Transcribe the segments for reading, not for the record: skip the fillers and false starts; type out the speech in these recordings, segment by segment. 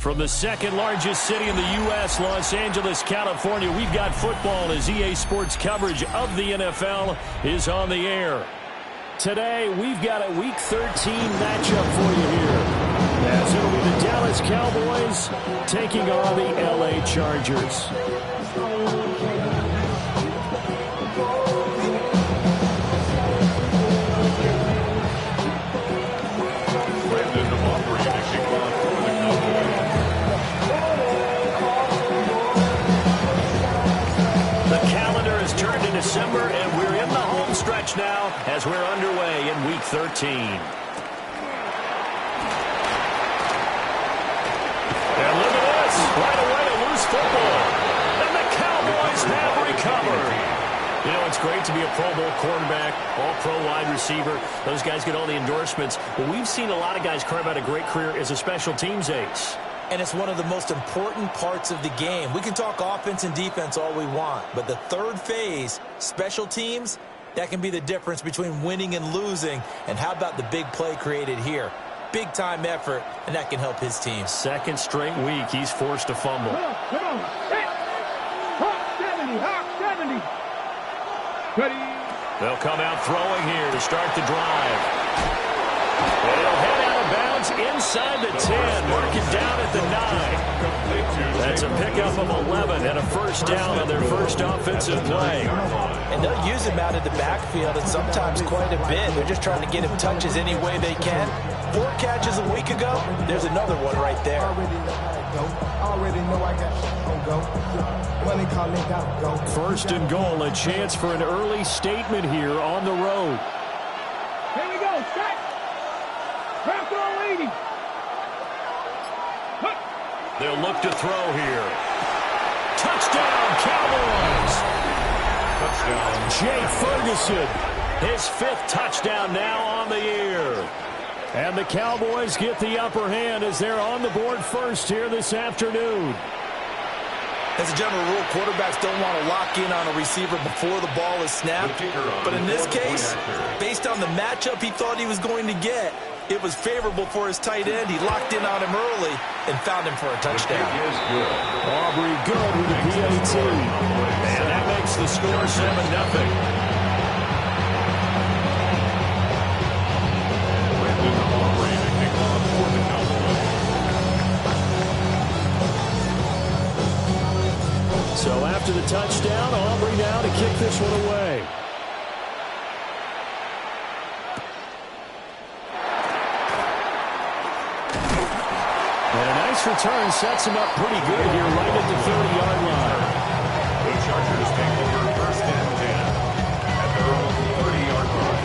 From the second largest city in the U.S., Los Angeles, California, we've got football as EA Sports coverage of the NFL is on the air. Today, we've got a Week 13 matchup for you here, as it'll be the Dallas Cowboys taking on the L.A. Chargers. December, and we're in the home stretch now as we're underway in Week 13. And look at this. Right away, a loose football. And the Cowboys have recovered. You know, it's great to be a Pro Bowl quarterback, all-pro wide receiver. Those guys get all the endorsements. But we've seen a lot of guys carve out a great career as a special teams ace. And it's one of the most important parts of the game. We can talk offense and defense all we want, but the third phase, special teams, that can be the difference between winning and losing. And how about the big play created here? Big-time effort, and that can help his team. Second straight week, he's forced to fumble. Come on. Hey. Hawk 70, Hawk 70. Ready. They'll come out throwing here to start the drive. And he'll head out of bounds inside the 10, marking down at the 9. That's a pickup of 11 and a first down on their first offensive play. And they'll use him out of the backfield, and sometimes quite a bit. They're just trying to get him touches any way they can. 4 catches a week ago. There's another one right there. First and goal, a chance for an early statement here on the road. Here we go, set. They'll look to throw here. Touchdown, Cowboys! Touchdown. Jake Ferguson, his 5th touchdown now on the year. And the Cowboys get the upper hand as they're on the board first here this afternoon. As a general rule, quarterbacks don't want to lock in on a receiver before the ball is snapped. But in this case, based on the matchup he thought he was going to get, it was favorable for his tight end. He locked in on him early and found him for a touchdown. Aubrey good with the PAT. And that makes the score 7-0. So after the touchdown, Aubrey now to kick this one away. And a nice return sets him up pretty good here right at the 30-yard line. The Chargers take over first and 10 at their own 30-yard line.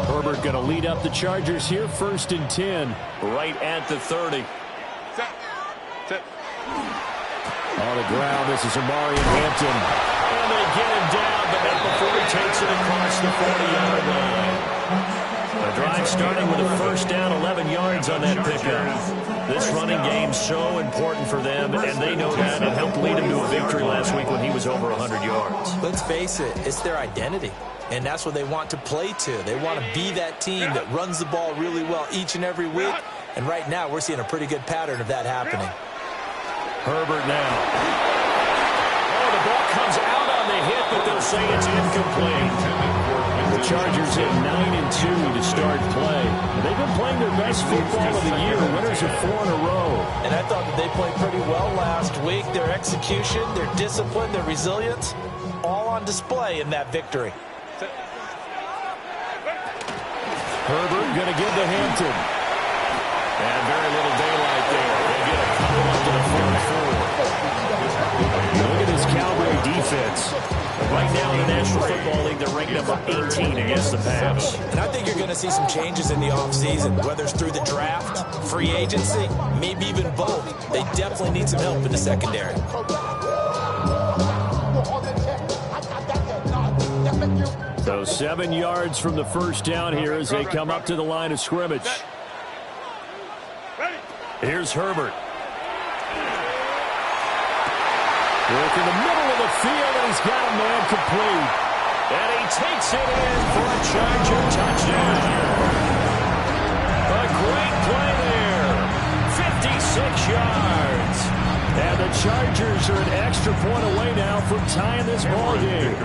Herbert going to lead up the Chargers here, first and 10, right at the 30. On the ground, this is Omarion Hampton. And they get him down, but not before he takes it across the 40-yard line. The drive starting with a first down, 11 yards on that pickup. This running game's so important for them, and they know that. It helped lead him to a victory last week when he was over 100 yards. Let's face it, it's their identity, and that's what they want to play to. They want to be that team that runs the ball really well each and every week, and right now we're seeing a pretty good pattern of that happening. Herbert now. Oh, the ball comes out on the hit, but they'll say it's incomplete. The Chargers at 9-2 to start play. They've been playing their best football of the year, winners of 4 in a row. And I thought that they played pretty well last week. Their execution, their discipline, their resilience, all on display in that victory. Herbert going to give to Hampton. And very little daylight there. They get a couple up to the 44. Look at this Cowboy defense. Right now in the National Football League, they're ranked number 18 against the pass. And I think you're going to see some changes in the offseason, whether it's through the draft, free agency, maybe even both. They definitely need some help in the secondary. So 7 yards from the first down here as they come up to the line of scrimmage. Here's Herbert. Work in the middle of the field, and he's got a man complete. And he takes it in for a Charger touchdown. A great play there. 56 yards. And the Chargers are an extra point away now from tying this ball game.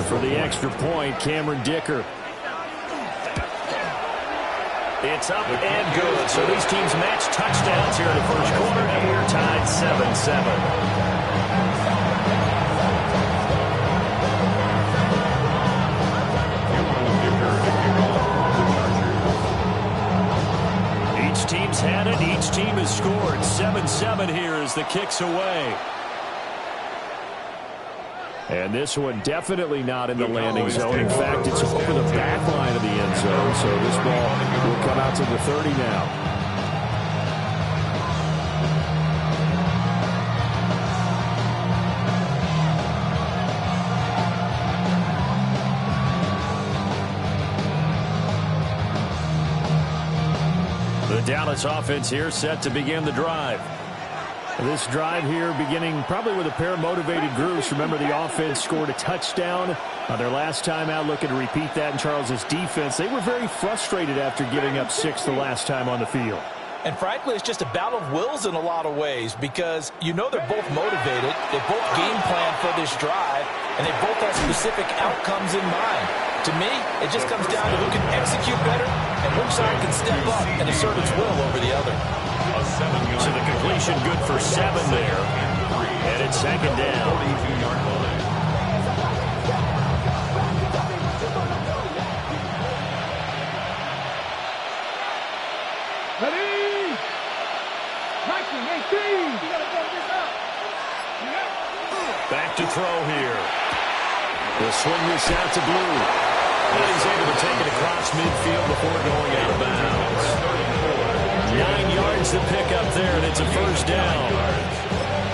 For the extra point, Cameron Dicker. It's up and good. So these teams match touchdowns here in the first quarter, and we're tied 7-7. Each team's had it. Each team has scored. 7-7 here as the kick's away. And this one definitely not in the landing zone. In fact, it's over the back line of the end zone. So this ball will come out to the 30 now. The Dallas offense here set to begin the drive. This drive here beginning probably with a pair of motivated groups. Remember, the offense scored a touchdown on their last time out, looking to repeat that in Charles's defense. They were very frustrated after giving up 6 the last time on the field. And frankly, it's just a battle of wills in a lot of ways because you know they're both motivated. They both game plan for this drive, and they both have specific outcomes in mind. To me, it just comes down to who can execute better and which side can step up and assert its will over the other. So the completion good for 7 there. And it's second down. Ready? 19, 18. Back to throw here. We'll swing this out to Blue. And he's able to take it across midfield before going out of bounds. 9 yards to pick up there, and it's a first down.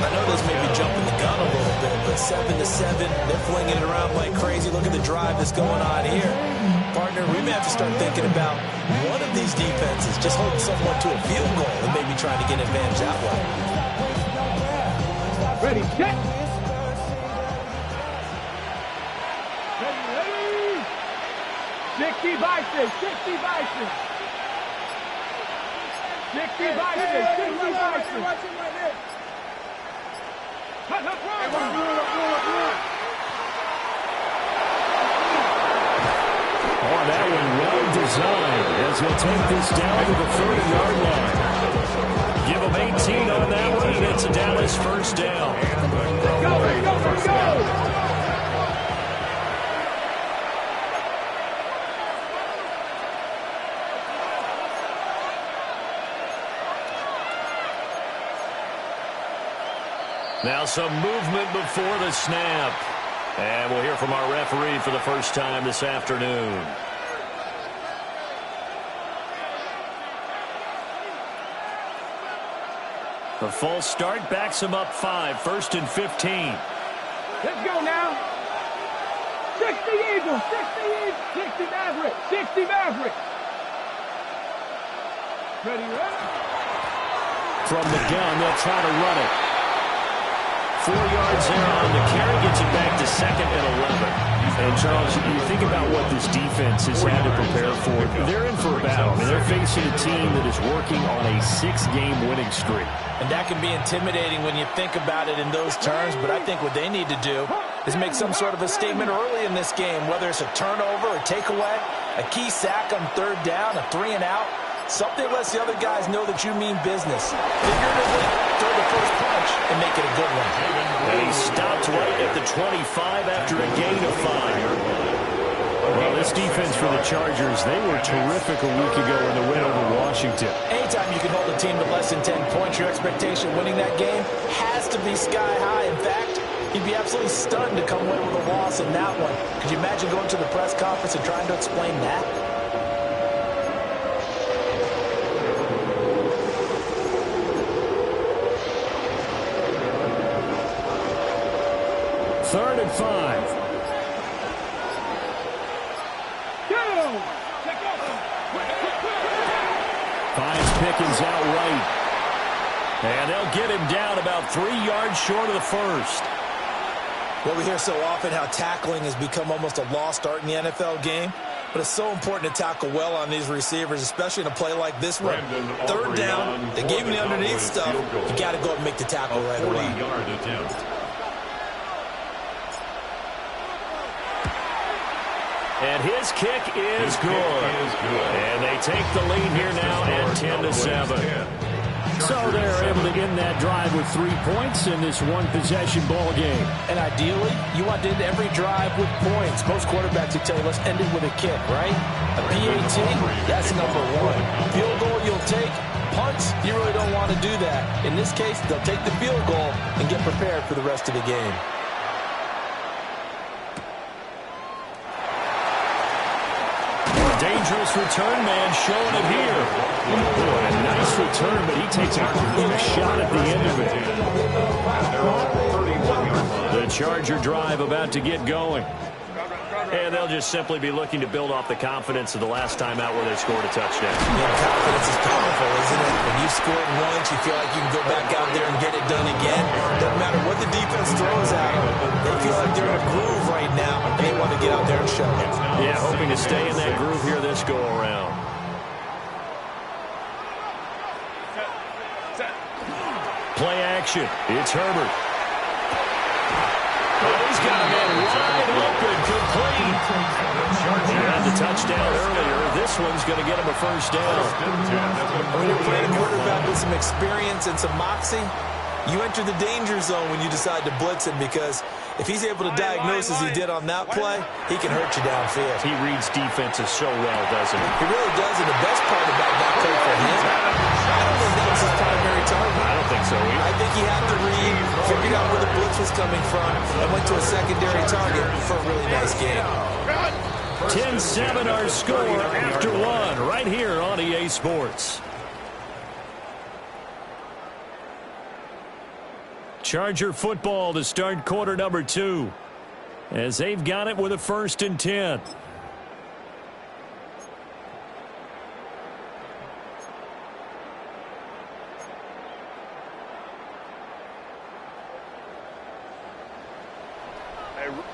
I know this may be jumping the gun a little bit, but 7-7, they're flinging it around like crazy. Look at the drive that's going on here. Partner, we may have to start thinking about one of these defenses just holding someone to a field goal and maybe trying to get an advantage that way. Ready, set. Ready. 60 Bison, 60 Bison. 60 Bison, 60 Bison. Watch him right there. Oh, that one well designed as he'll take this down to the 30-yard line. Give him 18 on that one, and it's a Dallas first down. Let's go, let's go, let's go. Now some movement before the snap. And we'll hear from our referee for the first time this afternoon. The false start backs him up 5, 1st and 15. Let's go now. 60 Eagles, 60 Maverick, 60 Maverick. Ready, ready? From the gun, they'll try to run it. 4 yards there on the carry, gets it back to 2nd and 11. And, Charles, you think about what this defense has had to prepare for. They're in for a battle. I mean, they're facing a team that is working on a 6-game winning streak. And that can be intimidating when you think about it in those terms, but I think what they need to do is make some sort of a statement early in this game, whether it's a turnover, a takeaway, a key sack on 3rd down, a 3-and-out. Something lets the other guys know that you mean business. Figuratively, throw the first punch and make it a good one. And he stopped right at the 25 after a gain of 5. Well, this defense for the Chargers, they were terrific a week ago in the win over Washington. Anytime you can hold a team to less than 10 points, your expectation winning that game has to be sky high. In fact, he'd be absolutely stunned to come away with a loss in that one. Could you imagine going to the press conference and trying to explain that? Third and 5. Finds Pickens out right. And they'll get him down about 3 yards short of the first. Well, we hear so often how tackling has become almost a lost art in the NFL game. But it's so important to tackle well on these receivers, especially in a play like this one. Third down, they gave him the underneath stuff. You got to go and make the tackle right away. 40-yard attempt. And his kick is good. And they take the lead here now at 10-7. So they're able to end that drive with 3 points in this one-possession ball game. And ideally, you want to end every drive with points. Most quarterbacks will tell you, let's end it with a kick, right? A PAT, that's number one. Field goal you'll take. Punts, you really don't want to do that. In this case, they'll take the field goal and get prepared for the rest of the game. Dangerous return man showing it here. Boy, a nice return, but he takes a quick shot at the end of it. The Charger drive about to get going. And they'll just simply be looking to build off the confidence of the last time out where they scored a touchdown. Yeah, confidence is powerful, isn't it? When you've scored once, you feel like you can go back out there and get it done again. Doesn't matter what the defense throws at them. They feel like they're in a groove right now, and they want to get out there and show it. Yeah, hoping to stay in that groove here this go-around. Play action. It's Herbert. Oh, he's got a man wide open, complete. He had the touchdown earlier. This one's going to get him a first down. When you're playing a quarterback with some experience and some moxie, you enter the danger zone when you decide to blitz him, because if he's able to diagnose as he did on that play, he can hurt you downfield. He reads defenses so well, doesn't he? He really does, and the best part about that play for him, I don't think that was his primary target. I don't think so either. I think he had to read, figured out where the blitz was coming from, and went to a secondary target for a really nice game. 10-7 our score after one right here on EA Sports. Charger football to start quarter number 2, as they've got it with a 1st and 10.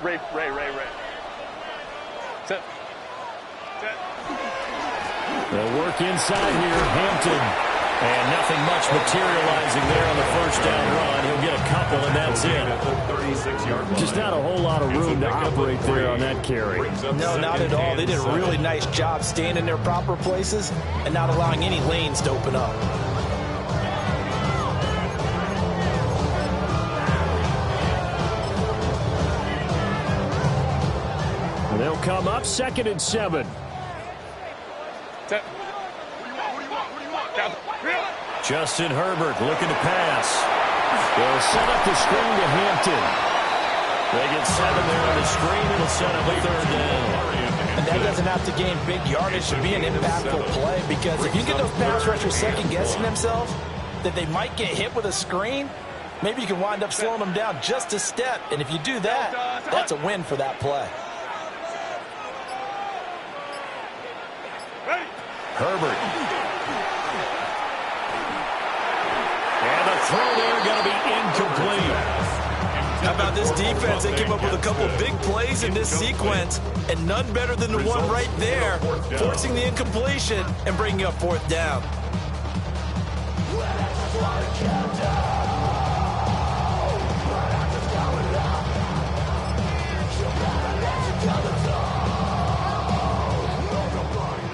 Ray. Set. They'll work inside here. Hampton. And nothing much materializing there on the first down run. He'll get a couple, and that's it. Just not a whole lot of room to operate there on that carry. No, not at all. They did a really nice job staying in their proper places and not allowing any lanes to open up. And they'll come up 2nd and 7. Set. Justin Herbert looking to pass. They'll set up the screen to Hampton. They get 7 there on the screen. It'll set up a 3rd down. And that doesn't have to gain big yardage to be an impactful play, because if you get those pass rushers second-guessing themselves that they might get hit with a screen, maybe you can wind up slowing them down just a step. And if you do that, that's a win for that play. Herbert. And the throw there going to be incomplete. How about this defense? They came up with a couple big plays in this sequence, and none better than the one right there, forcing the incompletion and bringing up 4th down.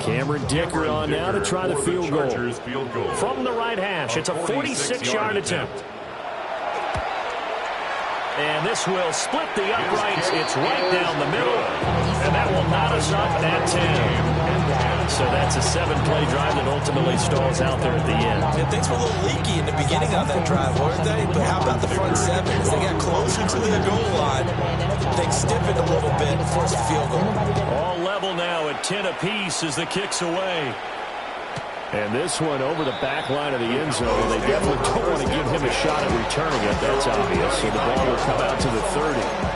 Cameron Dicker on now to try the field goal. From the right hash, it's a 46-yard attempt. And this will split the uprights. It's right down the middle. And that will knot us up at 10. So that's a 7-play drive that ultimately stalls out there at the end. And things were a little leaky in the beginning of that drive, weren't they? But how about the front 7? As they got closer to the goal line, things stiffened a little bit and forced a field goal. All level now at 10 apiece as the kick's away. And this one over the back line of the end zone. They definitely don't want to give him a shot at returning it. That's obvious. So the ball will come out to the 30.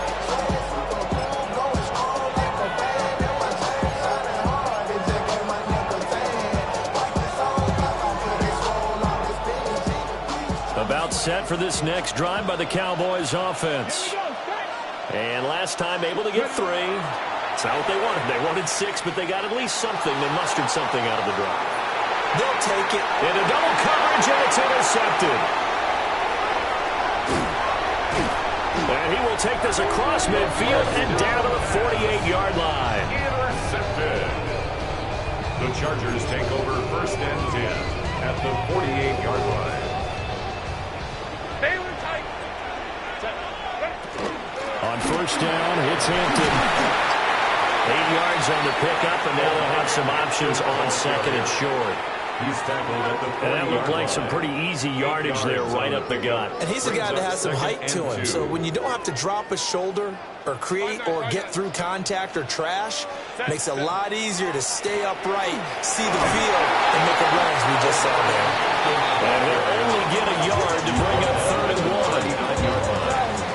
set for this next drive by the Cowboys offense. And last time able to get 3. It's not what they wanted. They wanted 6, but they got at least something. They mustered something out of the drive. They'll take it. Into double coverage, and it's intercepted. And he will take this across midfield and down to the 48-yard line. Intercepted. The Chargers take over first and 10 at the 48-yard line. Stay with tight. On first down, it's Hampton. 8 yards on the pickup, and now they'll have some options on second and short. He's tackled at the 40-yard line. And that looked like some pretty easy yardage there right up the gut. And he's a guy that has some height to him. So when you don't have to drop a shoulder or create or get through contact or trash, makes it a lot easier to stay upright, see the field, and make a run as we just saw there. And he'll only get a yard to bring up 3rd and 1.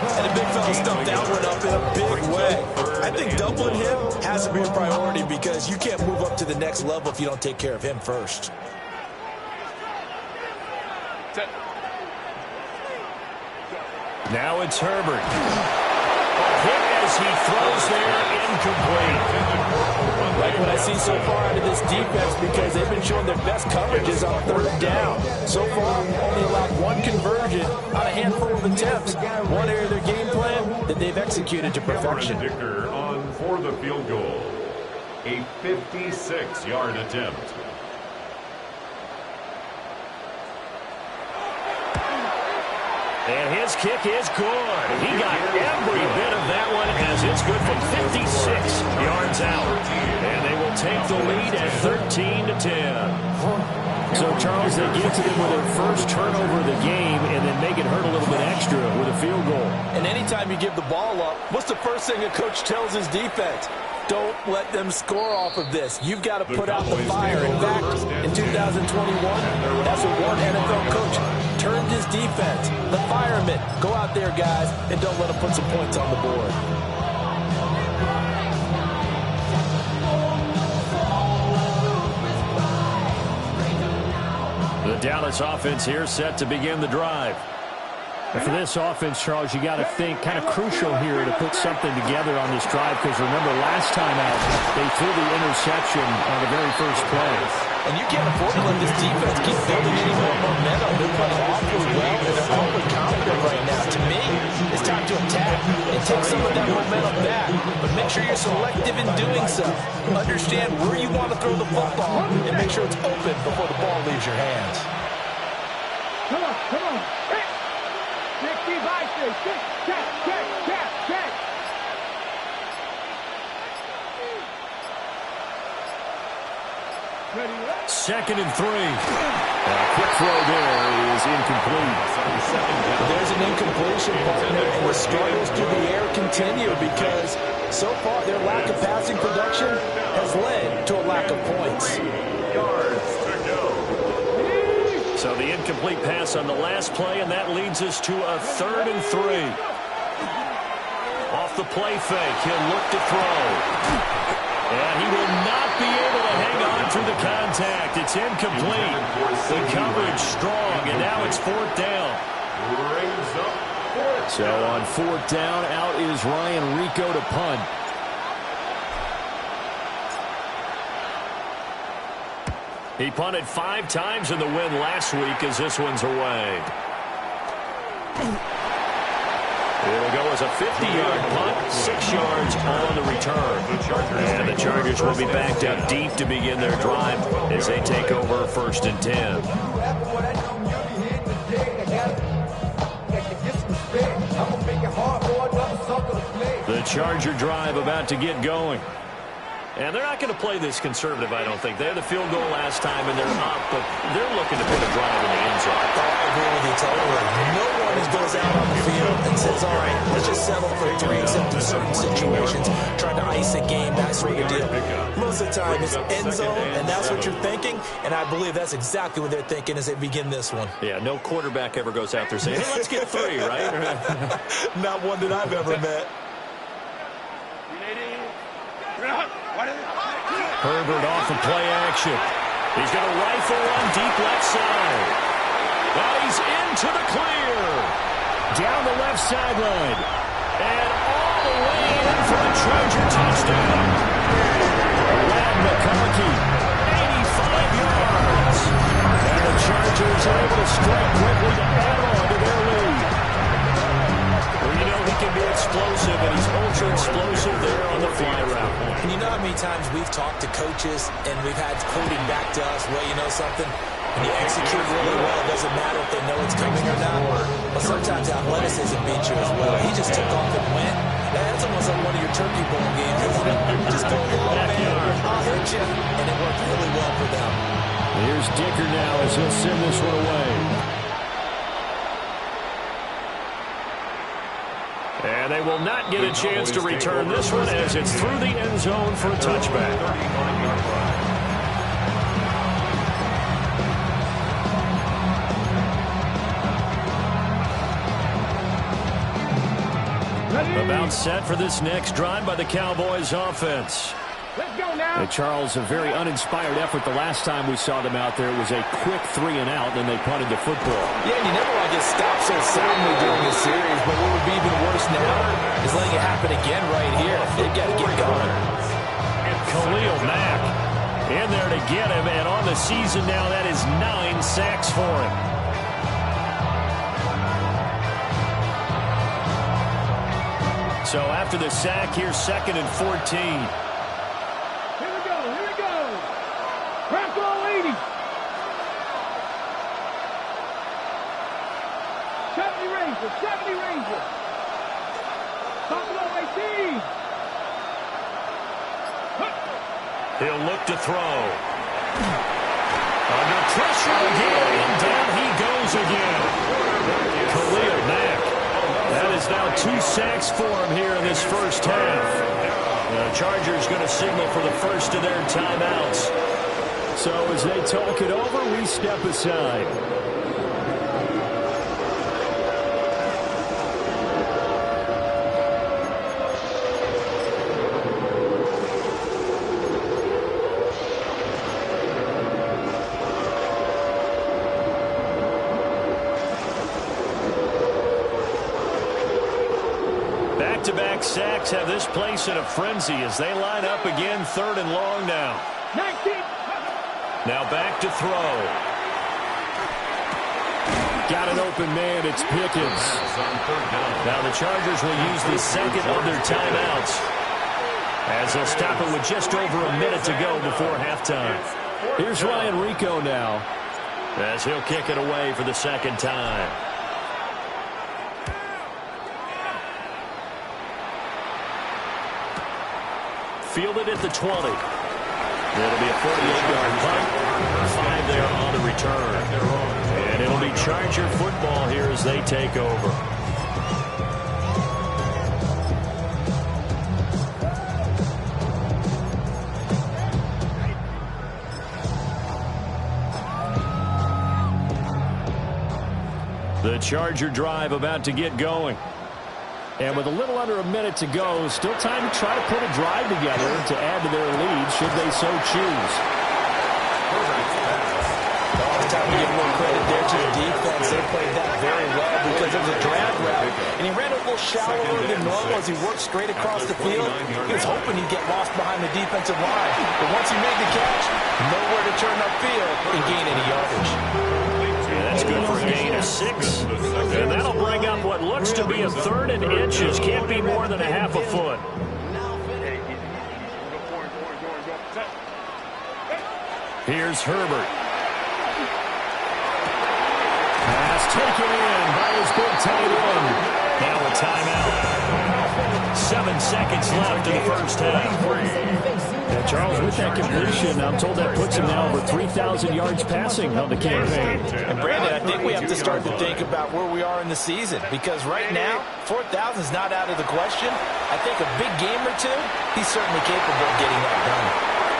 And the big fella stuffed that one up in a big way. I think doubling him has to be a priority because you can't move up to the next level if you don't take care of him first. Now it's Herbert. Hit as he throws there, incomplete. Like what I see so far out of this defense because they've been showing their best coverages on 3rd down. So far, only allowed 1 conversion on a handful of attempts. One area of their game plan that they've executed to perfection. Dicker on for the field goal. A 56-yard attempt. And his kick is good. He got every bit of that one as it's good from 56 yards out. And they will take the lead at 13-10. So, Charles, they get to them with their first turnover of the game and then make it hurt a little bit extra with a field goal. And anytime you give the ball up, what's the first thing a coach tells his defense? Don't let them score off of this. You've got to put out the fire. In fact, in 2021, that's what one NFL coach turned his defense. The firemen. Go out there, guys, and don't let them put some points on the board. The Dallas offense here set to begin the drive. And for this offense, Charles, you got to think kind of crucial here to put something together on this drive because remember last time out they threw the interception on the very first play. And you can't afford to let this defense keep building any more momentum. They're playing awfully well and they're awfully confident right now. To me, it's time to attack and take some of that momentum back. But make sure you're selective in doing so. Understand where you want to throw the football and make sure it's open before the ball leaves your hands. Come on, come on. Hey. Check. Second and 3. A quick throw there is incomplete. There's an incompletion, partner, and the struggles through the air continue because so far their lack of passing production has led to a lack of points. 3 yards to go. So the incomplete pass on the last play, and that leads us to a 3rd and 3. Off the play fake, he'll look to throw. And he will not be able to hang on through the contact. It's incomplete. The coverage strong, and now it's 4th down. Brings up 4th So on 4th down, out is Ryan Rico to punt. He punted 5 times in the win last week as this one's away. It'll go as a 50-yard punt, 6 yards on the return. And the Chargers will be backed up deep to begin their drive as they take over 1st and 10. The Charger drive about to get going. And they're not going to play this conservative, I don't think. They had the field goal last time, and they're up, but they're looking to put a drive in the end zone. I agree with you totally. No one goes out on the field and says, all right, let's just settle for 3 except in certain situations, trying to ice a game, that sort of deal. Most of the time it's end zone, and that's what you're thinking, and I believe that's exactly what they're thinking as they begin this one. Yeah, no quarterback ever goes out there saying, hey, let's get 3, right? Not one that I've ever met. Herbert off of play action. He's going to rifle one deep left side. And he's into the clear. Down the left sideline. And all the way in for a Charger touchdown. Lamb McConkey, 85 yards. And the Chargers are able to strike quickly to add on to their lead. Well, you know he can be explosive, and he's ultra-explosive there on the fly route. And you know how many times we've talked to coaches and we've had quoting back to us, well, you know something? When you execute really well, it doesn't matter if they know it's coming or not. But sometimes athleticism beats you as well. He just took off and went. That's almost like one of your turkey bowl games, isn't it? Just go long, man. I'll hit you. And it worked really well for them. Here's Dicker now as he'll send this one away. And they will not get a chance to return this one as it's through the end zone for a touchback. About set for this next drive by the Cowboys offense. Let's go now. Charles, a very uninspired effort the last time we saw them out there. It was a quick 3 and out, then they punted the football. Yeah, and you never want to get stopped so soundly during this series, but what would be even worse now is letting it happen again right here. They've got to get going. Khalil Mack in there to get him, and on the season now, that is 9 sacks for him. So after the sack, here's 2nd and 14. Here we go. Here we go. Bronco 80. 70 Ranger. 70 Ranger. Buffalo 18. He'll look to throw. Under pressure again, and down he goes again. Khalil Mack. That is now 2 sacks for him here in this first half. The Chargers going to signal for the first of their timeouts. So as they talk it over, we step aside. Back-to-back sacks have this place in a frenzy as they line up again 3rd and long now. 19. Now back to throw. Got an open man. It's Pickens. Now the Chargers will use the second of their timeouts as they'll stop it with just over a minute to go before halftime. Here's Ryan Rico now. As he'll kick it away for the second time. Fielded at the 20. It'll be a 48-yard punt. 5 there on the return. And it'll be Charger football here as they take over. The Charger drive about to get going. And with a little under a minute to go, still time to try to put a drive together to add to their lead should they so choose. All the time to give more credit there to the defense. They played that very well because it was a drag route. And he ran a little shallower than normal as he worked straight across the field. He was hoping he'd get lost behind the defensive line. But once he made the catch, nowhere to turn upfield and gain any yardage. That's good for a gain of 6. And that'll bring up what looks to be a 3rd and inches. Can't be more than a half a foot. Here's Herbert. Pass taken in by his big tight end. Now a timeout. 7 seconds left in the first half. And Charles, with that completion, I'm told that puts him now over 3,000 yards passing on the campaign. And Brandon, I think we have to start to think about where we are in the season because right now, 4,000 is not out of the question. I think a big game or two, he's certainly capable of getting that done.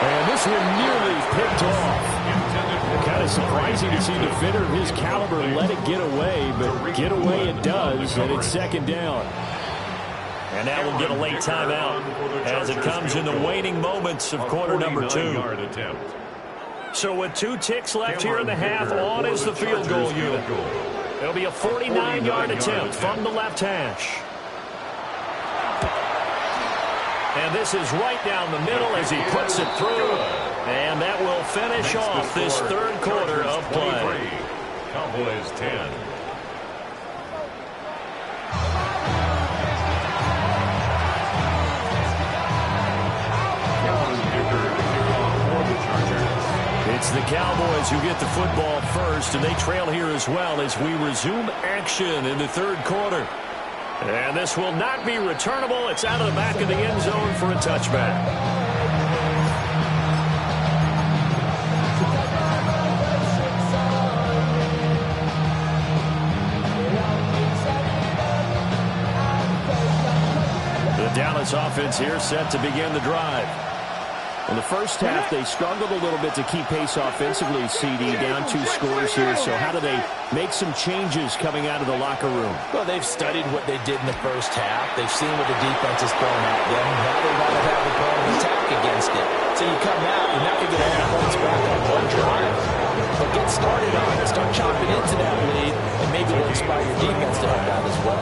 And this one nearly picked off. Kind of surprising to see a defender of his caliber let it get away, but get away it does, and it's 2nd down. And now we'll get a late timeout as it comes in the waning moments of quarter number 2. So with 2 ticks left here in the half, on is the field goal unit. It'll be a 49-yard attempt from the left hash. And this is right down the middle as he puts it through. And that will finish off this third quarter of play. Cowboys 10. It's the Cowboys who get the football first, and they trail here as well as we resume action in the third quarter. And this will not be returnable. It's out of the back of the end zone for a touchback. The Dallas offense here set to begin the drive. In the first half, they struggled a little bit to keep pace offensively, CD, down 2 scores here. So how do they make some changes coming out of the locker room? Well, they've studied what they did in the first half. They've seen what the defense has thrown at them. Now they want to have a plan of attack against it. So you come out, you're not going to get all points back on one drive. But get started on it, start chopping into that lead, and maybe it'll inspire your defense to help out as well.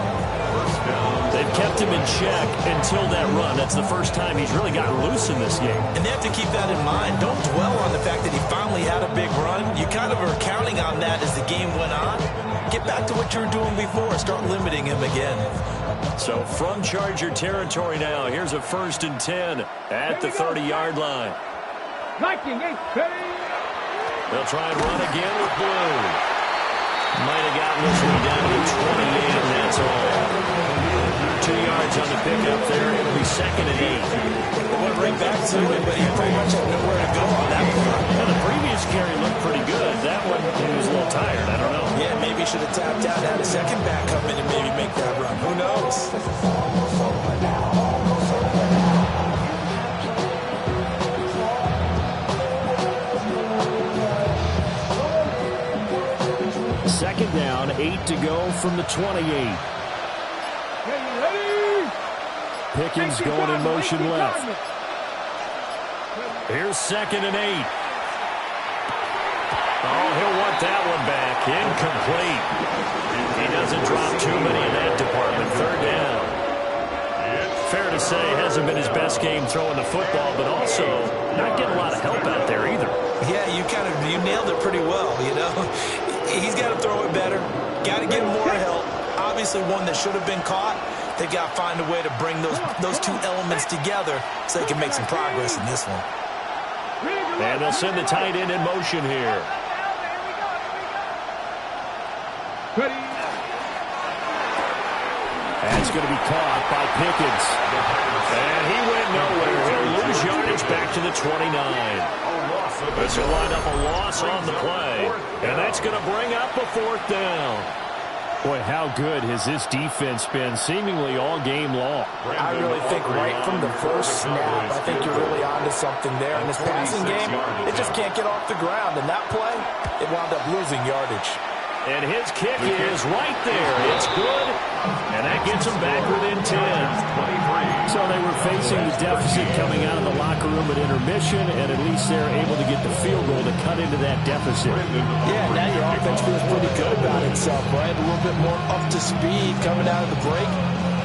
They've kept him in check until that run. That's the first time he's really gotten loose in this game. And they have to keep that in mind. Don't dwell on the fact that he finally had a big run. You kind of are counting on that as the game went on. Get back to what you were doing before. Start limiting him again. So from Charger territory now, here's a 1st and 10 at the 30-yard line. They'll try and run again with Blue. Might have gotten this one down to 28, and that's all. 2 yards on the pickup there. It'll be 2nd and 8. It went right back to him, but he pretty much had nowhere to go on that one. Well, the previous carry looked pretty good. That one, he was a little tired. I don't know. Yeah, maybe he should have tapped out, had a second back come in and maybe make that run. Who knows? Second down, 8 to go from the 28. Pickens going in motion left. Here's 2nd and 8. Oh, he'll want that one back. Incomplete. He doesn't drop too many in that department. 3rd down. Fair to say, hasn't been his best game throwing the football, but also not getting a lot of help out there either. Yeah, you nailed it pretty well, you know. He's got to throw it better. Got to get more help. Obviously one that should have been caught. They've got to find a way to bring those 2 elements together so they can make some progress in this one. And they'll send the tight end in motion here. That's going to be caught by Pickens. And he went nowhere. He'll lose yardage back to the 29. This will wind up a loss on the play. And that's going to bring up a 4th down. Boy, how good has this defense been seemingly all game long? I really think right from the first snap, I think you're really onto something there. In this passing game, it just can't get off the ground. And that play, it wound up losing yardage. And his kick is right there. It's good. And that gets them back within 10. So they were facing the deficit coming out of the locker room at intermission, and at least they're able to get the field goal to cut into that deficit. Yeah, now your offense feels pretty good about itself, right? A little bit more up to speed coming out of the break.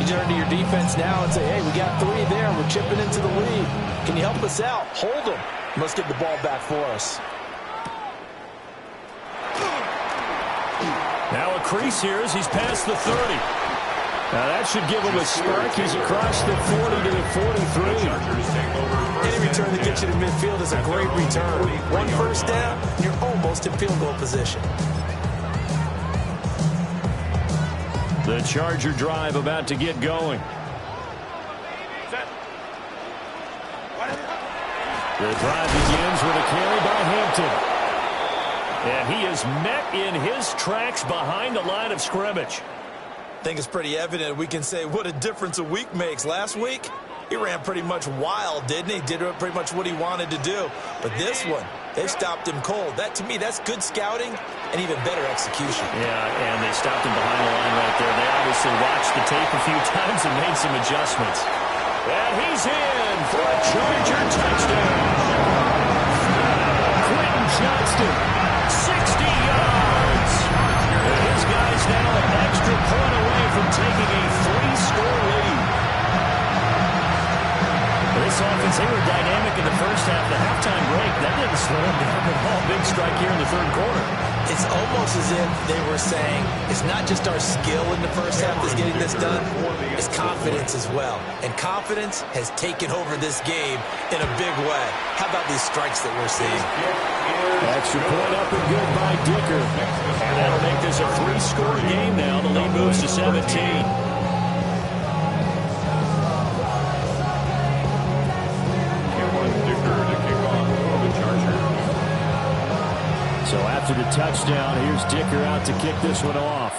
You turn to your defense now and say, hey, we got 3 there. We're chipping into the lead. Can you help us out? Hold them. Let's get the ball back for us. Now a crease here as he's past the 30. Now that should give him a spark. He's across the 40 to the 43. Any return that gets you to midfield is a great return. 1 first down, you're almost in field goal position. The Charger drive about to get going. The drive begins with a carry by Hampton. And he is met in his tracks behind the line of scrimmage. I think it's pretty evident. We can say what a difference a week makes. Last week, he ran pretty much wild, didn't he? Did pretty much what he wanted to do. But this one, they've stopped him cold. That, to me, that's good scouting and even better execution. Yeah, and they stopped him behind the line right there. They obviously watched the tape a few times and made some adjustments. And he's in for a Charger touchdown. Quentin Johnston. 60 yards. And his guys now an extra point away from taking a 3-score lead. This offense, they were dynamic in the first half. The halftime break, that didn't slow them down at all. Big strike here in the third quarter. It's almost as if they were saying, it's not just our skill in the first half that's getting this done, it's confidence as well. And confidence has taken over this game in a big way. How about these strikes that we're seeing? Extra point up and good by Dicker. And that'll make this a 3-score game now. The lead moves to 17. So after the touchdown, here's Dicker out to kick this one off.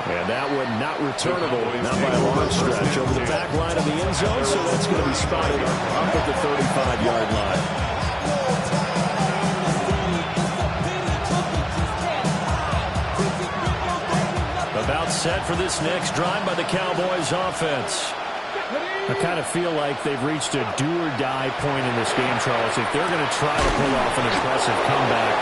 And that one not returnable, not by a long stretch. Over the back line of the end zone, so that's going to be spotted up at the 35-yard line. About set for this next drive by the Cowboys offense. I kind of feel like they've reached a do-or-die point in this game, Charles. If they're going to try to pull off an impressive comeback,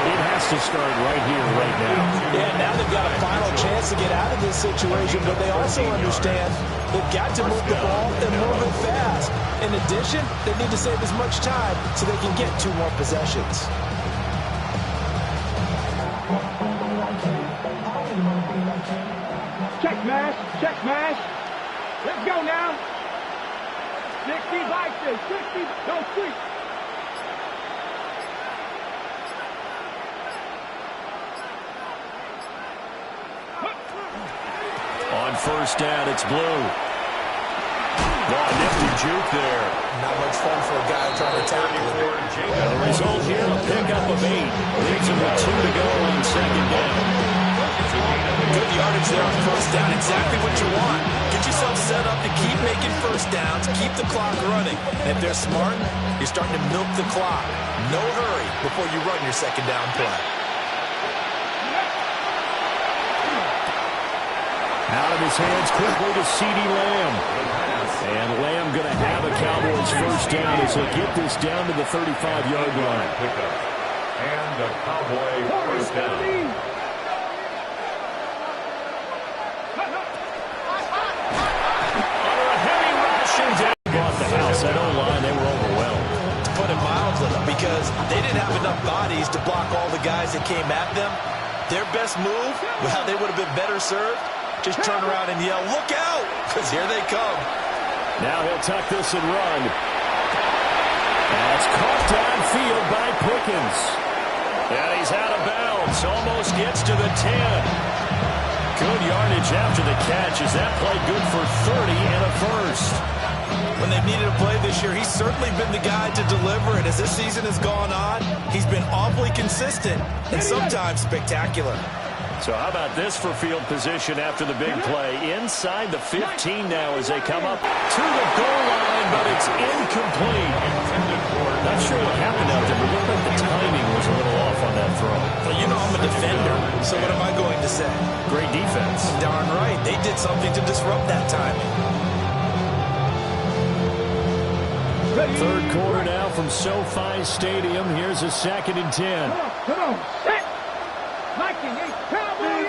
it has to start right here, right now. Yeah, now they've got a final chance to get out of this situation, but they also understand they've got to move the ball and move it fast. In addition, they need to save as much time so they can get 2 more possessions. Check mash, check mash. Let's go now. 60 like this, 60, don't sleep. On first down, it's Blue. Nifty juke there. Not much fun for a guy trying to tackle him. The result here, a pickup of 8. Leaves him with 2 to go on second down. Good yardage there on first down. Exactly what you want. Get yourself set up to keep making first downs, keep the clock running. And if they're smart, you're starting to milk the clock. No hurry before you run your second down play. Out of his hands quickly to CeeDee Lamb. And Lamb going to have a Cowboys first down as they get this down to the 35-yard line. And a Cowboy first down. That O-line, they were overwhelmed. To put it mildly, because they didn't have enough bodies to block all the guys that came at them. Their best move, well, they would have been better served. Just turn around and yell, look out, because here they come. Now he'll tuck this and run. That's caught downfield by Pickens. And he's out of bounds, almost gets to the 10. Good yardage after the catch. Is that play good for 30 and a first? When they've needed a play this year, he's certainly been the guy to deliver. And as this season has gone on, he's been awfully consistent and sometimes spectacular. So how about this for field position after the big play? Inside the 15 now as they come up to the goal line, but it's incomplete. Not sure what happened out there, but it looked like the timing was a little off on that throw. Well, you know I'm a defender, so what am I going to say? Great defense. Darn right. They did something to disrupt that timing. Third quarter now from SoFi Stadium. Here's a 2nd and 10. Come on, set. Liking it, Cowboys.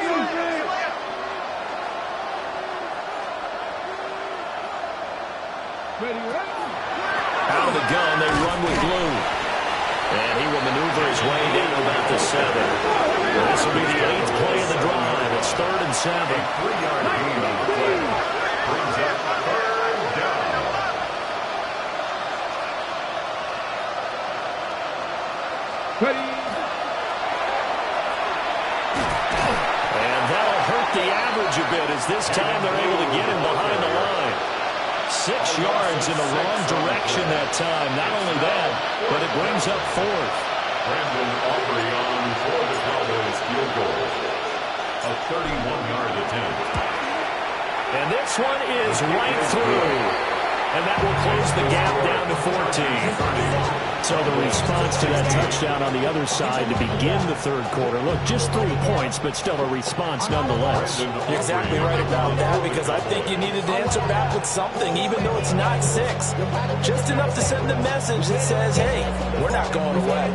Ready, ready. Out of the gun, they run with Blue. And he will maneuver his way down about the 7. This will be the 8th play of the drive. It's 3rd and 7. 3-yard gain on the play. Brings up 3rd down. Ready. And that'll hurt the average a bit as this time they're able to get him behind the line. 6 yards in the wrong direction that time. Not only that, but it brings up 4th. Brandon Aubrey on for the Cowboys field goal. A 31-yard attempt. And this one is right through. And that will close the gap down to 14. So the response to that touchdown on the other side to begin the third quarter. Look, just 3 points, but still a response nonetheless. You're exactly right about that, because I think you needed to answer back with something, even though it's not 6. Just enough to send the message that says, hey, we're not going away.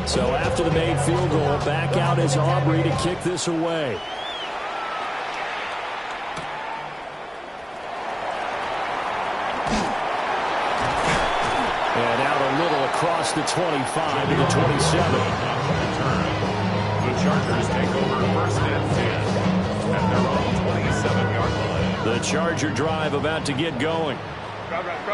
So after the made field goal, back out is Aubrey to kick this away. And out a little across the 25 to the 27. The Chargers take over first and 10 at their own 27-yard line. The Charger drive about to get going.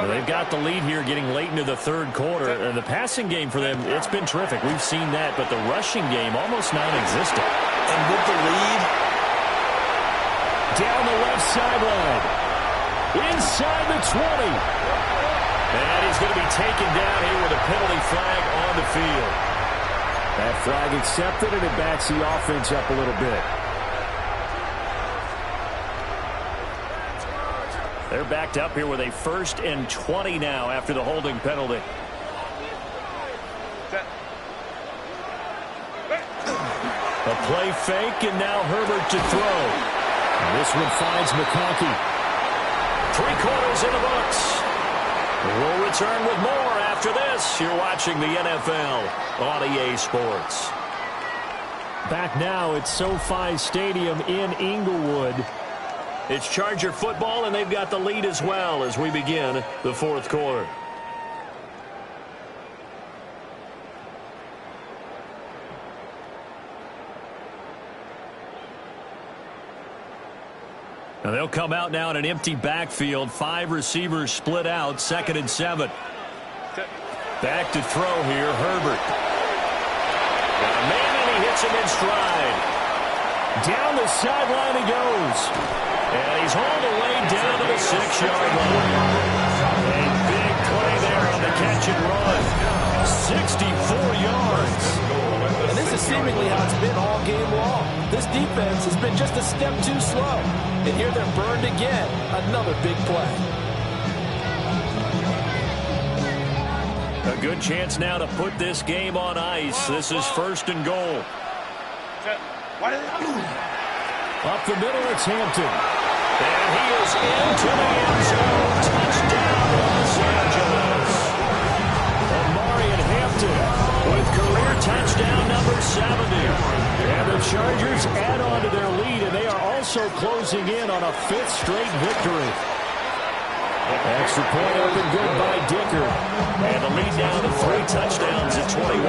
They've got the lead here getting late into the third quarter. The passing game for them, it's been terrific. We've seen that, but the rushing game almost non-existent. And with the lead, down the left sideline, inside the 20. And he's going to be taken down here with a penalty flag on the field. That flag accepted, and it backs the offense up a little bit. They're backed up here with a 1st and 20 now after the holding penalty. A play fake, and now Herbert to throw. And this one finds McConkey. 3 quarters in the books. We'll return with more after this. You're watching the NFL on EA Sports. Back now at SoFi Stadium in Inglewood. It's Charger football, and they've got the lead as well as we begin the fourth quarter. Now they'll come out now in an empty backfield. 5 receivers split out. 2nd and 7. Back to throw here. Herbert. Got a man, and he hits him in stride. Down the sideline he goes. And he's hauled away down to the 6-yard line. A big play there on the catch and run. 64 yards. and this is seemingly how it's been all game long. This defense has been just a step too slow. And here they're burned again. Another big play. A good chance now to put this game on ice. This is 1st and goal. Up the middle, it's Hampton. And he is into the end zone. Touchdown, Los Angeles. Omarion Hampton with career touchdown number 70. And the Chargers add on to their lead, and they are also closing in on a 5th straight victory. Extra point up and good by Dicker. And the lead down to 3 touchdowns at 21.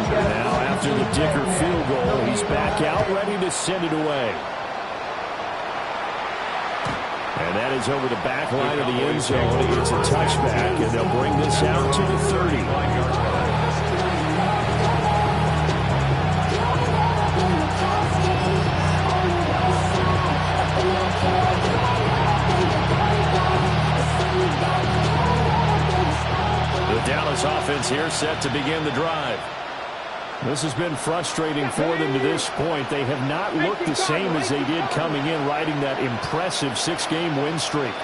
Now after the Dicker field goal, he's back out ready to send it away. And that is over the back line of the end zone. It's a touchback, and they'll bring this out to the 30. The Dallas offense here set to begin the drive. This has been frustrating for them to this point. They have not looked the same as they did coming in, riding that impressive 6-game win streak.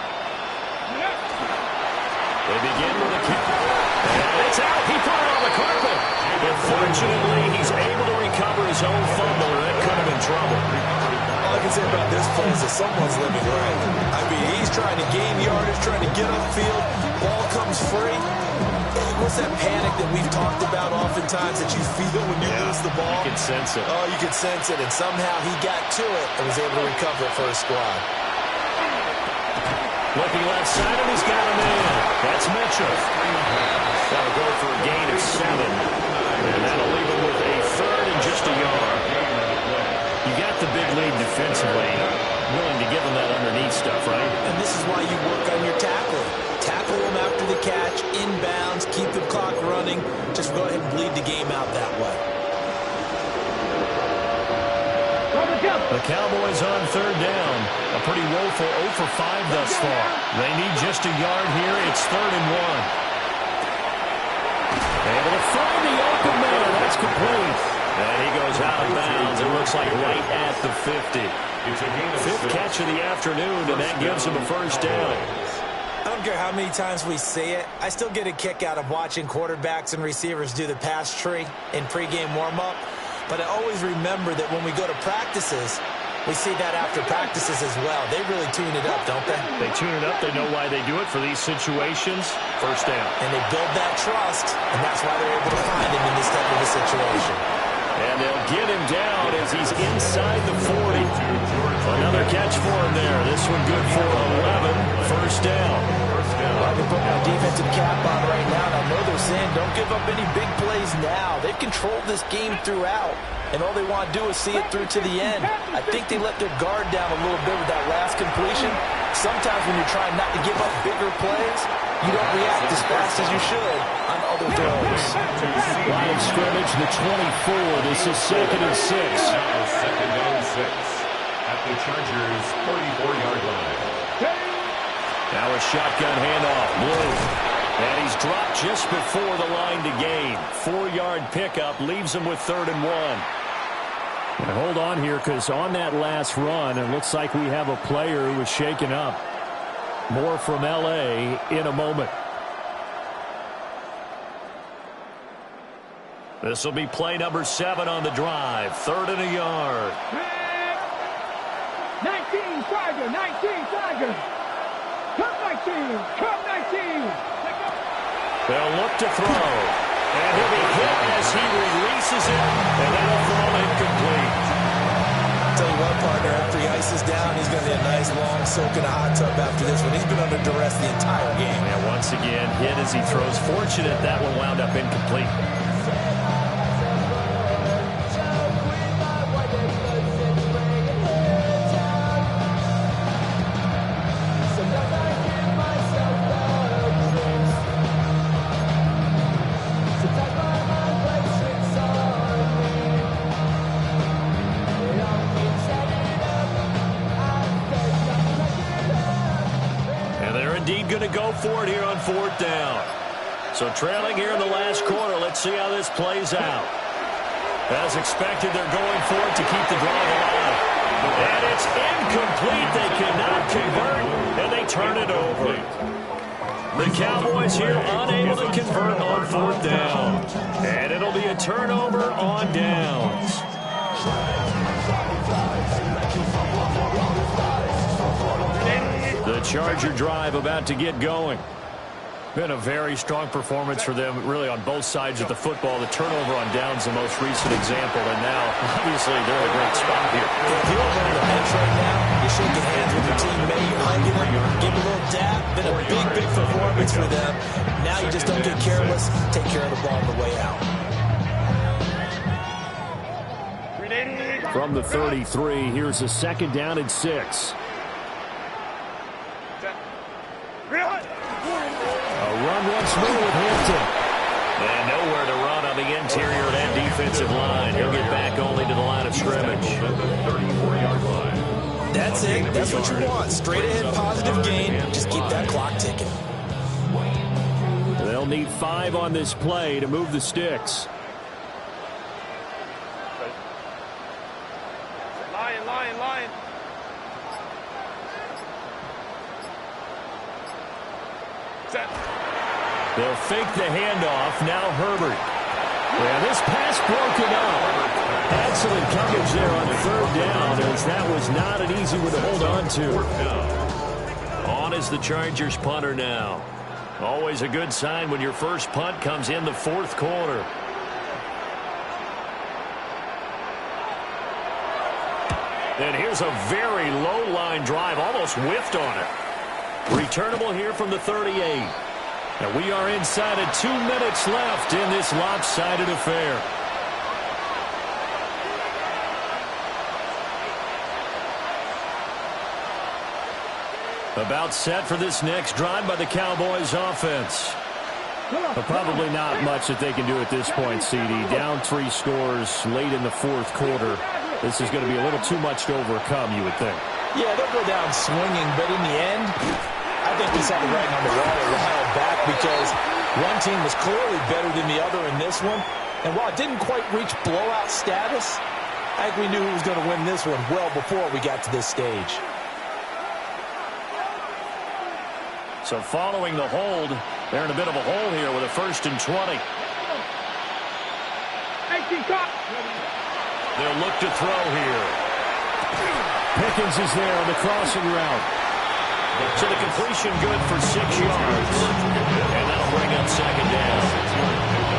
They begin with a kick. And it's out. He put it on the carpet. But fortunately, he's able to recover his own fumble, or that could have been trouble. All I can say about this play is that someone's living right. I mean, he's trying to gain yardage, trying to get upfield. Ball comes free. What's that panic that we've talked about oftentimes that you feel when you lose the ball? You can sense it. Oh, you can sense it. And somehow he got to it and was able to recover it for his squad. Looking left side, and he's got a man. That's Mitchell. That'll go for a gain of 7. And that'll leave him with a 3rd and just a yard. You got the big lead defensively. Willing to give him that underneath stuff, right? And this is why you work on your tackling. Tackle him after the catch, inbounds, keep the clock running. Just go ahead and bleed the game out that way. The Cowboys on 3rd down. A pretty woeful 0 for 5 thus far. They need just a yard here. It's 3rd and 1. Able to find the open man. That's complete. And he goes out of bounds. It looks like right at the 50. It's a gain of Fifth 6. catch of the afternoon, and that gives him a first down. I don't care how many times we say it, I still get a kick out of watching quarterbacks and receivers do the pass tree in pregame warm-up. But I always remember that when we go to practices, we see that after practices as well. They really tune it up, don't they? They tune it up. They know why they do it for these situations. First down. And they build that trust, and that's why they're able to find him in this type of a situation. And they'll get him down as he's inside the 40. Another catch for him there. This one good for 11. First down. I've been putting my defensive cap on right now, and I know they're saying don't give up any big plays now. They've controlled this game throughout, and all they want to do is see it through to the end. I think they let their guard down a little bit with that last completion. Sometimes when you're trying not to give up bigger plays, you don't react as fast as you should on other throws. Line of scrimmage, the 24. This is 2nd and 6. Second and 6 at the Chargers' 44-yard line. Now a shotgun handoff. Blue. And he's dropped just before the line to gain. 4-yard pickup leaves him with 3rd and 1. And hold on here, because on that last run, it looks like we have a player who was shaken up. More from L.A. in a moment. This will be play number 7 on the drive. 3rd and a yard. 19, Tiger, 19, Tiger. Come 19, come 19. They'll look to throw. And he'll be hit as he releases it. And that'll fall incomplete. Tell you what, partner, after he ices down, he's going to be a nice long soak in a hot tub after this one. He's been under duress the entire game. And once again, hit as he throws. Fortunate that one wound up incomplete. Going to go for it here on 4th down. So trailing here in the last quarter. Let's see how this plays out. As expected, they're going for it to keep the drive alive. And it's incomplete. They cannot convert, and they turn it over. The Cowboys here unable to convert on 4th down. And it'll be a turnover on downs. The Charger drive about to get going. Been a very strong performance for them, really, on both sides of the football. The turnover on downs, the most recent example, and now, obviously, they're in a great spot here. If you're on the bench right now, you're shaking hands with your teammate, you're hugging him, give him a little dab. Been a big, big performance for them. Now you just don't get careless. Take care of the ball on the way out. From the 33, here's a 2nd down and 6. A run once more with Hampton. And nowhere to run on the interior of that defensive line. He'll get back only to the line of scrimmage. That's it. That's what you want. Straight ahead, positive gain. Just keep that clock ticking. They'll need 5 on this play to move the sticks. Lion. Set. They'll fake the handoff. Now Herbert. Yeah, this pass broken up. Excellent coverage there on 3rd down, as that was not an easy one to hold on to. On is the Chargers punter now. Always a good sign when your first punt comes in the 4th quarter. And here's a very low line drive, almost whiffed on it. Returnable here from the 38. And we are inside of 2 minutes left in this lopsided affair. About set for this next drive by the Cowboys offense. But probably not much that they can do at this point, CD. Down 3 scores late in the 4th quarter. This is going to be a little too much to overcome, you would think. Yeah, they'll go down swinging, but in the end, I think this had the writing on the wall a while back because one team was clearly better than the other in this one. And while it didn't quite reach blowout status, I think we knew who was going to win this one well before we got to this stage. So following the hold, they're in a bit of a hole here with a 1st and 20. They'll look to throw here. Pickens is there on the crossing route. So the completion good for 6 yards. And that'll bring up 2nd down.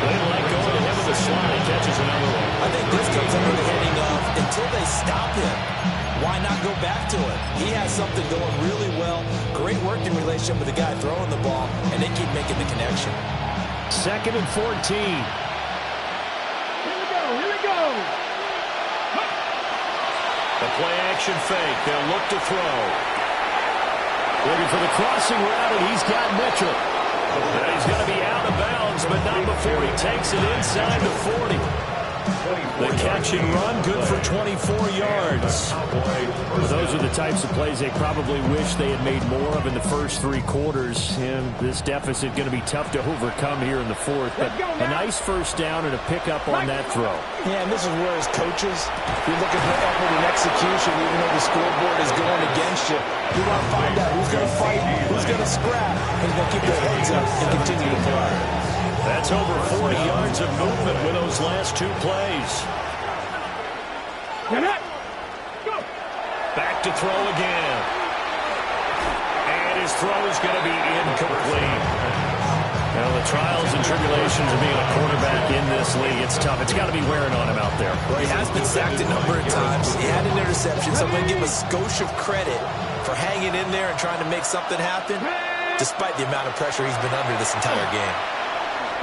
They like going to him with the slot. He catches another one. I think this comes under the heading of until they stop him, why not go back to it? He has something going really well. Great working relationship with the guy throwing the ball, and they keep making the connection. 2nd and 14. Here we go. The play action fake. They'll look to throw. Looking for the crossing route, and he's got Mitchell. And he's going to be out of bounds, but not before he takes it inside the 40. The catch and run, good for 24 yards. Well, those are the types of plays they probably wish they had made more of in the first 3 quarters. And this deficit going to be tough to overcome here in the 4th. But a nice first down and a pickup on that throw. Yeah, and this is where as coaches, you're looking for effort and execution, even though the scoreboard is going against you. You want to find out who's going to fight, who's going to scrap, and going to keep their heads up and continue to play. That's over 40 yards of movement with those last 2 plays. Back to throw again. And his throw is going to be incomplete. Now, the trials and tribulations of being a quarterback in this league, it's tough. It's got to be wearing on him out there. Well, he has been sacked a number of times. He had an interception, so I'm going to give him a skosh of credit for hanging in there and trying to make something happen, despite the amount of pressure he's been under this entire game.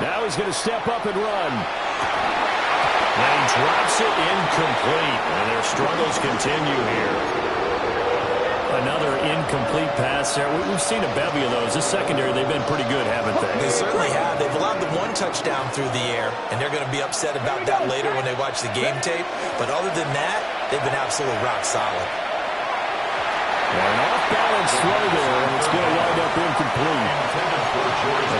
Now he's going to step up and run. And he drops it incomplete. And their struggles continue here. Another incomplete pass there. We've seen a bevy of those. This secondary, they've been pretty good, haven't they? They certainly have. They've allowed the 1 touchdown through the air, and they're going to be upset about that later when they watch the game tape. But other than that, they've been absolutely rock solid. An off-balance throw there, and it's going to wind up incomplete.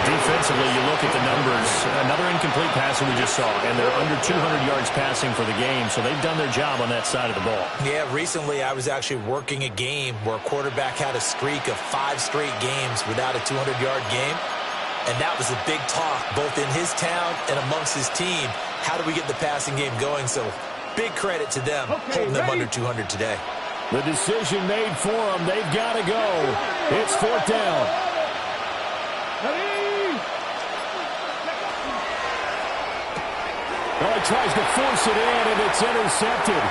Defensively, you look at the numbers. Another incomplete pass that we just saw, and they're under 200 yards passing for the game, so they've done their job on that side of the ball. Yeah, recently I was actually working a game where a quarterback had a streak of 5 straight games without a 200-yard game, and that was a big talk both in his town and amongst his team. How do we get the passing game going? So big credit to them holding them under 200 today. The decision made for them. They've got to go. It's 4th down. Well, he tries to force it in, and it's intercepted.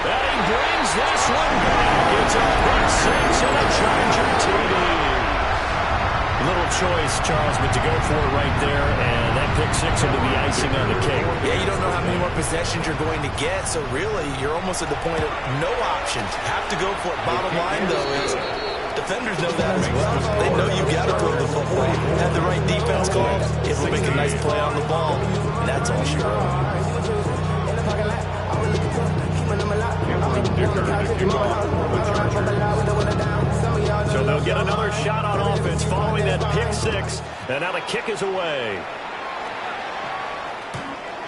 And he brings this one back. It's a pick 6 and a Charger TD. Little choice, Charles, but to go for it right there, and that pick 6 will be the icing on the cake. Yeah, you don't know how many more possessions you're going to get, so really you're almost at the point of no options. Have to go for it. Bottom line, though, is defenders know that as well. They know you've got to throw the football. Have the right defense call, it will make a nice play on the ball, and that's all she wrote. So they'll get another shot on offense following that pick 6. And now the kick is away.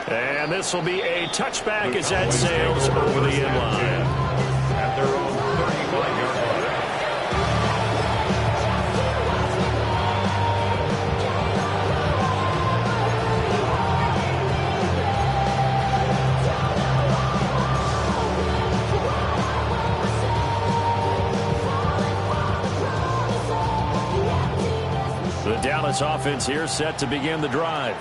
And this will be a touchback as that sails over the end line. At their own 35-yard line. The Dallas offense here set to begin the drive.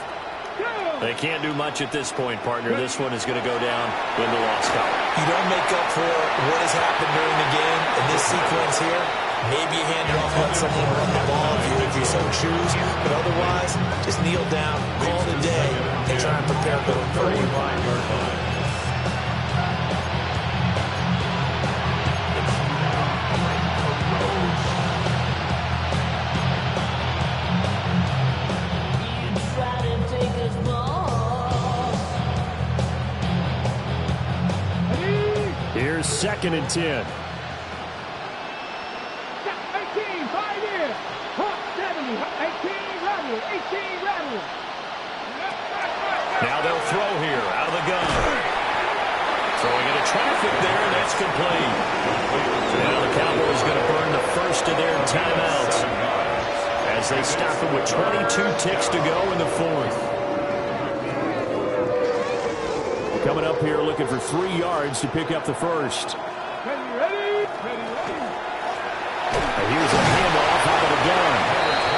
They can't do much at this point, partner. This one is going to go down in the loss column. You don't make up for what has happened during the game in this sequence here. Maybe you hand it off, let someone run the ball if you so choose. But otherwise, just kneel down, call it a day, and try and prepare going forward. Here's 2nd and 10. 18, 5 in. 70, 18, rattle, 18, rattle. Now they'll throw here out of the gun. Throwing into traffic there, and that's complete. So now the Cowboys going to burn the first of their timeouts as they stop it with 22 ticks to go in the fourth. Coming up here looking for 3 yards to pick up the first. Ready. And here's a handoff out of the gun.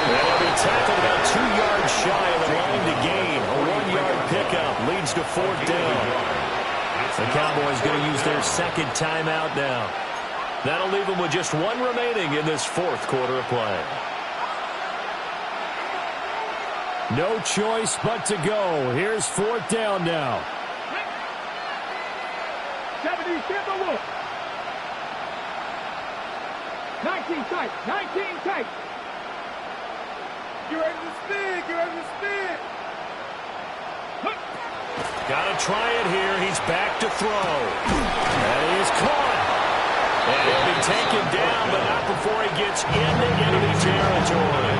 And he'll be tackled about 2 yards shy of the line to gain. A 1-yard pickup leads to 4th down. The Cowboys going to use their second timeout now. That'll leave them with just 1 remaining in this fourth quarter of play. No choice but to go. Here's 4th down now. 70, Timberwolves. 19 tight, 19 tight. You're ready to spin. Got to try it here. He's back to throw. And he is caught. And he'll be taken down, but not before he gets into enemy territory.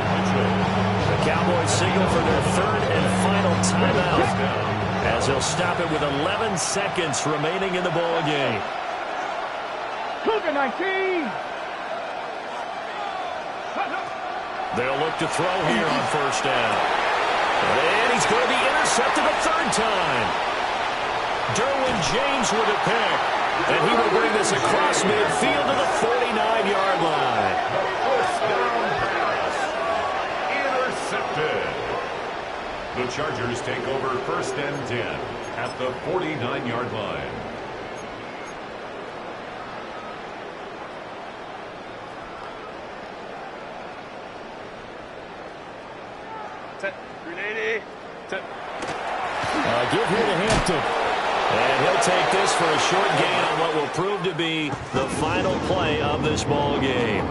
The Cowboys signal for their 3rd and final timeout as they'll stop it with 11 seconds remaining in the ball game. Cougar 19. They'll look to throw here on 1st down. And he's going to be intercepted a 3rd time. Derwin James with a pick. And he will bring this across midfield to the 49-yard line. First down pass. Intercepted. The Chargers take over 1st and 10 at the 49-yard line. Give here to Hampton. And he'll take this for a short gain on what will prove to be the final play of this ball game.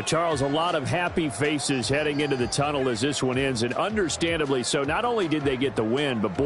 Charles, a lot of happy faces heading into the tunnel as this one ends, and understandably so. Not only did they get the win, but boy,